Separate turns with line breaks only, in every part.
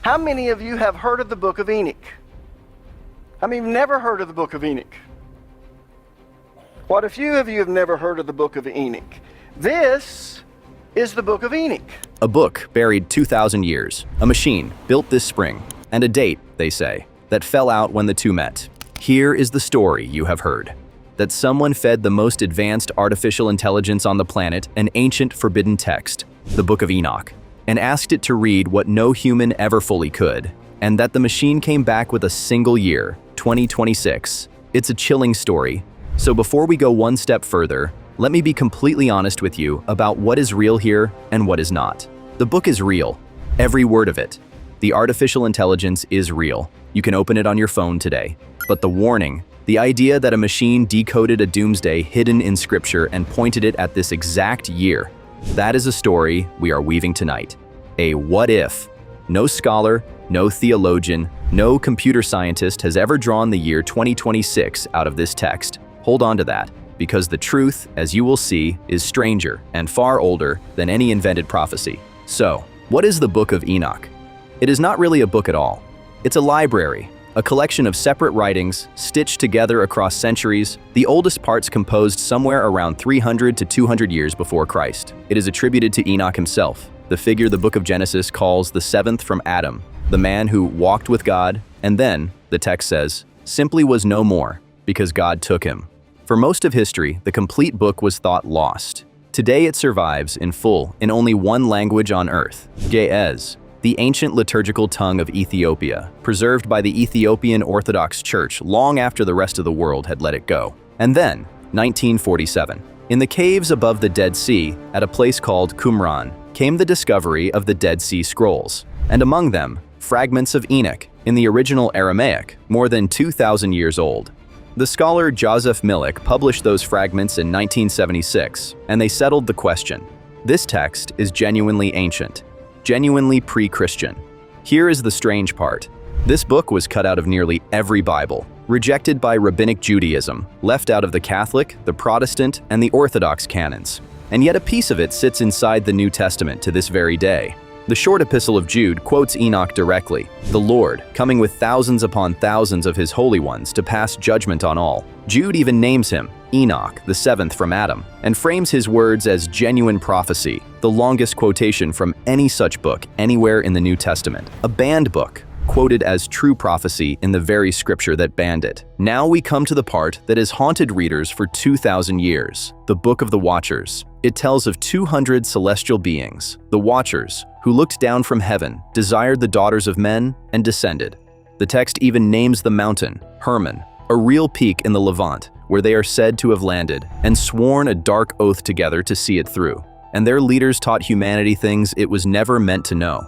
How many of you have heard of the Book of Enoch? How many of you have never heard of the Book of Enoch? What a few of you have never heard of the Book of Enoch. This is the Book of Enoch.
A book buried 2,000 years, a machine built this spring, and a date, they say, that fell out when the two met. Here is the story you have heard. That someone fed the most advanced artificial intelligence on the planet an ancient forbidden text, the Book of Enoch, and asked it to read what no human ever fully could, and that the machine came back with a single year, 2026. It's a chilling story. So before we go one step further, let me be completely honest with you about what is real here and what is not. The book is real, every word of it. The artificial intelligence is real. You can open it on your phone today. But the warning, the idea that a machine decoded a doomsday hidden in scripture and pointed it at this exact year, that is a story we are weaving tonight. A what if. No scholar, no theologian, no computer scientist has ever drawn the year 2026 out of this text. Hold on to that, because the truth, as you will see, is stranger and far older than any invented prophecy. So, what is the Book of Enoch? It is not really a book at all. It's a library, a collection of separate writings stitched together across centuries, the oldest parts composed somewhere around 300 to 200 years before Christ. It is attributed to Enoch himself, the figure the book of Genesis calls the seventh from Adam, the man who walked with God, and then, the text says, simply was no more, because God took him. For most of history, the complete book was thought lost. Today it survives in full in only one language on earth, Ge'ez, the ancient liturgical tongue of Ethiopia, preserved by the Ethiopian Orthodox Church long after the rest of the world had let it go. And then, 1947. In the caves above the Dead Sea, at a place called Qumran, came the discovery of the Dead Sea Scrolls, and among them, fragments of Enoch, in the original Aramaic, more than 2,000 years old. The scholar Joseph Milik published those fragments in 1976, and they settled the question. This text is genuinely ancient, genuinely pre-Christian. Here is the strange part. This book was cut out of nearly every Bible, rejected by Rabbinic Judaism, left out of the Catholic, the Protestant, and the Orthodox canons. And yet a piece of it sits inside the New Testament to this very day. The short epistle of Jude quotes Enoch directly, the Lord, coming with thousands upon thousands of his holy ones to pass judgment on all. Jude even names him, Enoch, the seventh from Adam, and frames his words as genuine prophecy, the longest quotation from any such book anywhere in the New Testament. A banned book, quoted as true prophecy in the very scripture that banned it. Now we come to the part that has haunted readers for 2,000 years, the Book of the Watchers. It tells of 200 celestial beings, the Watchers, who looked down from heaven, desired the daughters of men, and descended. The text even names the mountain, Hermon, a real peak in the Levant, where they are said to have landed, and sworn a dark oath together to see it through. And their leaders taught humanity things it was never meant to know.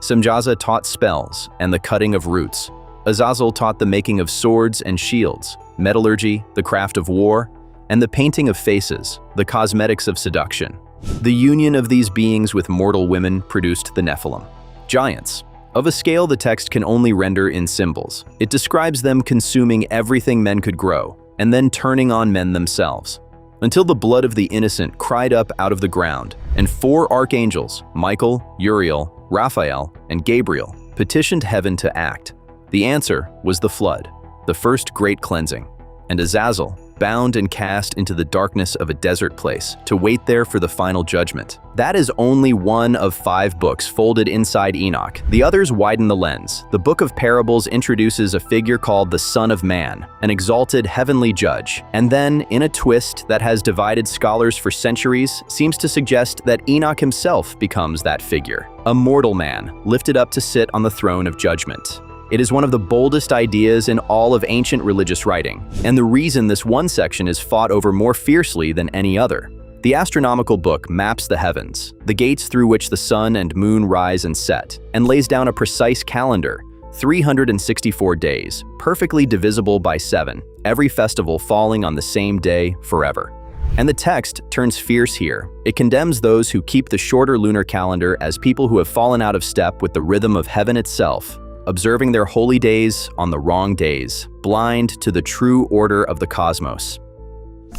Semjaza taught spells and the cutting of roots. Azazel taught the making of swords and shields, metallurgy, the craft of war, and the painting of faces, the cosmetics of seduction. The union of these beings with mortal women produced the Nephilim, giants, of a scale the text can only render in symbols. It describes them consuming everything men could grow, and then turning on men themselves, until the blood of the innocent cried up out of the ground, and 4 archangels, Michael, Uriel, Raphael, and Gabriel, petitioned heaven to act. The answer was the flood, the first great cleansing, and Azazel, bound and cast into the darkness of a desert place to wait there for the final judgment. That is only one of 5 books folded inside Enoch. The others widen the lens. The Book of Parables introduces a figure called the Son of Man, an exalted heavenly judge, and then, in a twist that has divided scholars for centuries, seems to suggest that Enoch himself becomes that figure, a mortal man lifted up to sit on the throne of judgment. It is one of the boldest ideas in all of ancient religious writing, and the reason this one section is fought over more fiercely than any other. The astronomical book maps the heavens, the gates through which the sun and moon rise and set, and lays down a precise calendar, 364 days, perfectly divisible by 7, every festival falling on the same day forever. And the text turns fierce here. It condemns those who keep the shorter lunar calendar as people who have fallen out of step with the rhythm of heaven itself, observing their holy days on the wrong days, blind to the true order of the cosmos.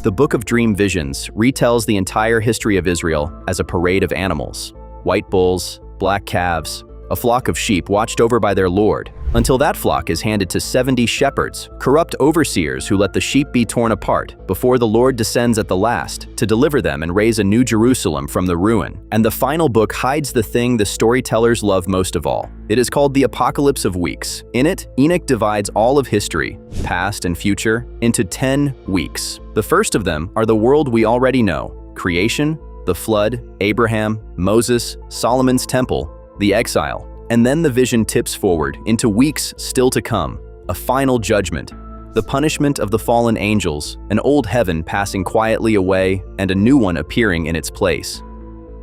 The Book of Dream Visions retells the entire history of Israel as a parade of animals, white bulls, black calves, a flock of sheep watched over by their Lord, until that flock is handed to 70 shepherds, corrupt overseers who let the sheep be torn apart, before the Lord descends at the last to deliver them and raise a new Jerusalem from the ruin. And the final book hides the thing the storytellers love most of all. It is called the Apocalypse of Weeks. In it, Enoch divides all of history, past and future, into 10 weeks. The first of them are the world we already know: creation, the flood, Abraham, Moses, Solomon's temple, the exile. And then the vision tips forward into weeks still to come, a final judgment, the punishment of the fallen angels, an old heaven passing quietly away, and a new one appearing in its place.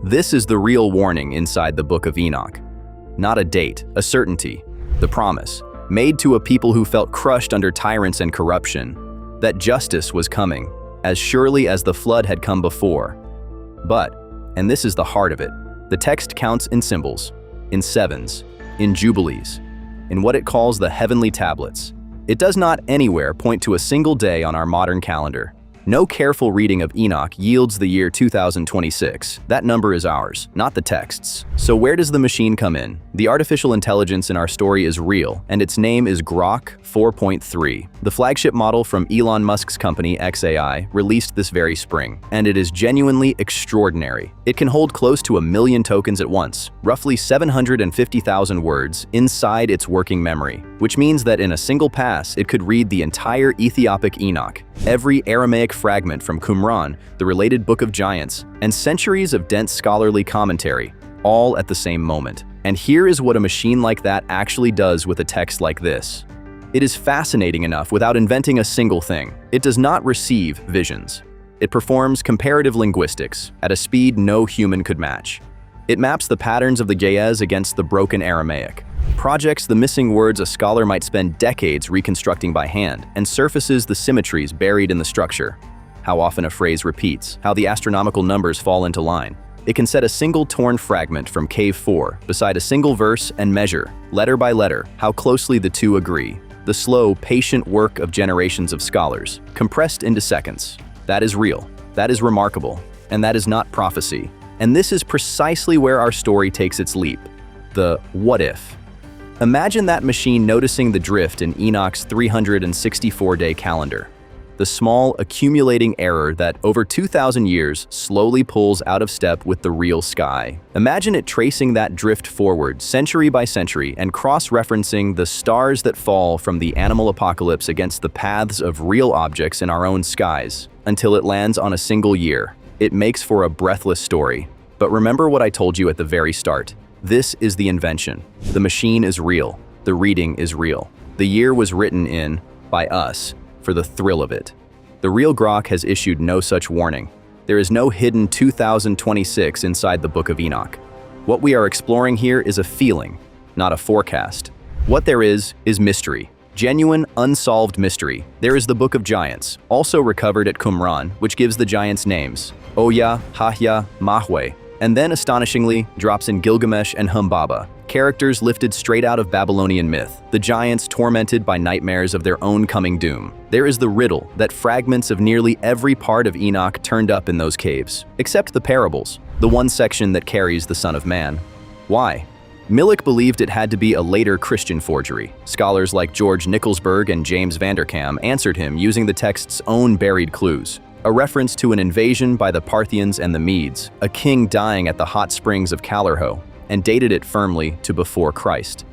This is the real warning inside the Book of Enoch. Not a date, a certainty, the promise, made to a people who felt crushed under tyrants and corruption, that justice was coming, as surely as the flood had come before. But, and this is the heart of it, the text counts in symbols, in sevens, in jubilees, in what it calls the heavenly tablets. It does not anywhere point to a single day on our modern calendar. No careful reading of Enoch yields the year 2026. That number is ours, not the text's. So where does the machine come in? The artificial intelligence in our story is real, and its name is Grok 4.3. The flagship model from Elon Musk's company xAI released this very spring, and it is genuinely extraordinary. It can hold close to 1 million tokens at once, roughly 750,000 words, inside its working memory, which means that in a single pass it could read the entire Ethiopic Enoch, every Aramaic fragment from Qumran, the related Book of Giants, and centuries of dense scholarly commentary, all at the same moment. And here is what a machine like that actually does with a text like this. It is fascinating enough without inventing a single thing. It does not receive visions. It performs comparative linguistics at a speed no human could match. It maps the patterns of the Ge'ez against the broken Aramaic, projects the missing words a scholar might spend decades reconstructing by hand, and surfaces the symmetries buried in the structure. How often a phrase repeats, how the astronomical numbers fall into line. It can set a single torn fragment from Cave 4 beside a single verse and measure, letter by letter, how closely the two agree. The slow, patient work of generations of scholars, compressed into seconds. That is real, that is remarkable, and that is not prophecy. And this is precisely where our story takes its leap. The what if. Imagine that machine noticing the drift in Enoch's 364-day calendar. The small, accumulating error that, over 2,000 years, slowly pulls out of step with the real sky. Imagine it tracing that drift forward, century by century, and cross-referencing the stars that fall from the animal apocalypse against the paths of real objects in our own skies, until it lands on a single year. It makes for a breathless story. But remember what I told you at the very start. This is the invention. The machine is real. The reading is real. The year was written in, by us, for the thrill of it. The real Grok has issued no such warning. There is no hidden 2026 inside the Book of Enoch. What we are exploring here is a feeling, not a forecast. What there is mystery. Genuine, unsolved mystery. There is the Book of Giants, also recovered at Qumran, which gives the giants names: Oya, Hahya, Mahwe, and then astonishingly drops in Gilgamesh and Humbaba, characters lifted straight out of Babylonian myth, the giants tormented by nightmares of their own coming doom. There is the riddle that fragments of nearly every part of Enoch turned up in those caves, except the parables, the one section that carries the Son of Man. Why? Millick believed it had to be a later Christian forgery. Scholars like George Nicholsburg and James Vanderkam answered him using the text's own buried clues. A reference to an invasion by the Parthians and the Medes, a king dying at the hot springs of Calirho, and dated it firmly to before Christ.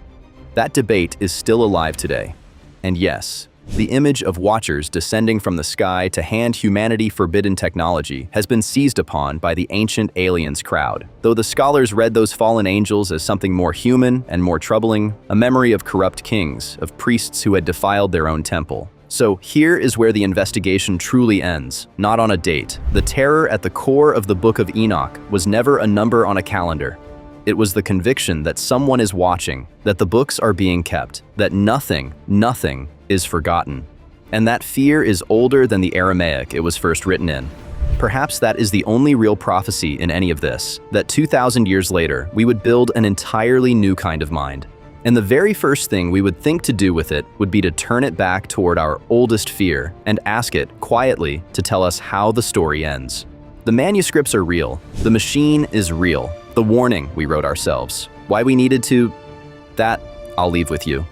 That debate is still alive today. And yes, the image of watchers descending from the sky to hand humanity forbidden technology has been seized upon by the ancient aliens crowd. Though the scholars read those fallen angels as something more human and more troubling, a memory of corrupt kings, of priests who had defiled their own temple. So here is where the investigation truly ends, not on a date. The terror at the core of the Book of Enoch was never a number on a calendar. It was the conviction that someone is watching, that the books are being kept, that nothing is forgotten. And that fear is older than the Aramaic it was first written in. Perhaps that is the only real prophecy in any of this, that 2,000 years later, we would build an entirely new kind of mind. And the very first thing we would think to do with it would be to turn it back toward our oldest fear and ask it, quietly, to tell us how the story ends. The manuscripts are real. The machine is real. The warning we wrote ourselves. Why we needed to... That, I'll leave with you.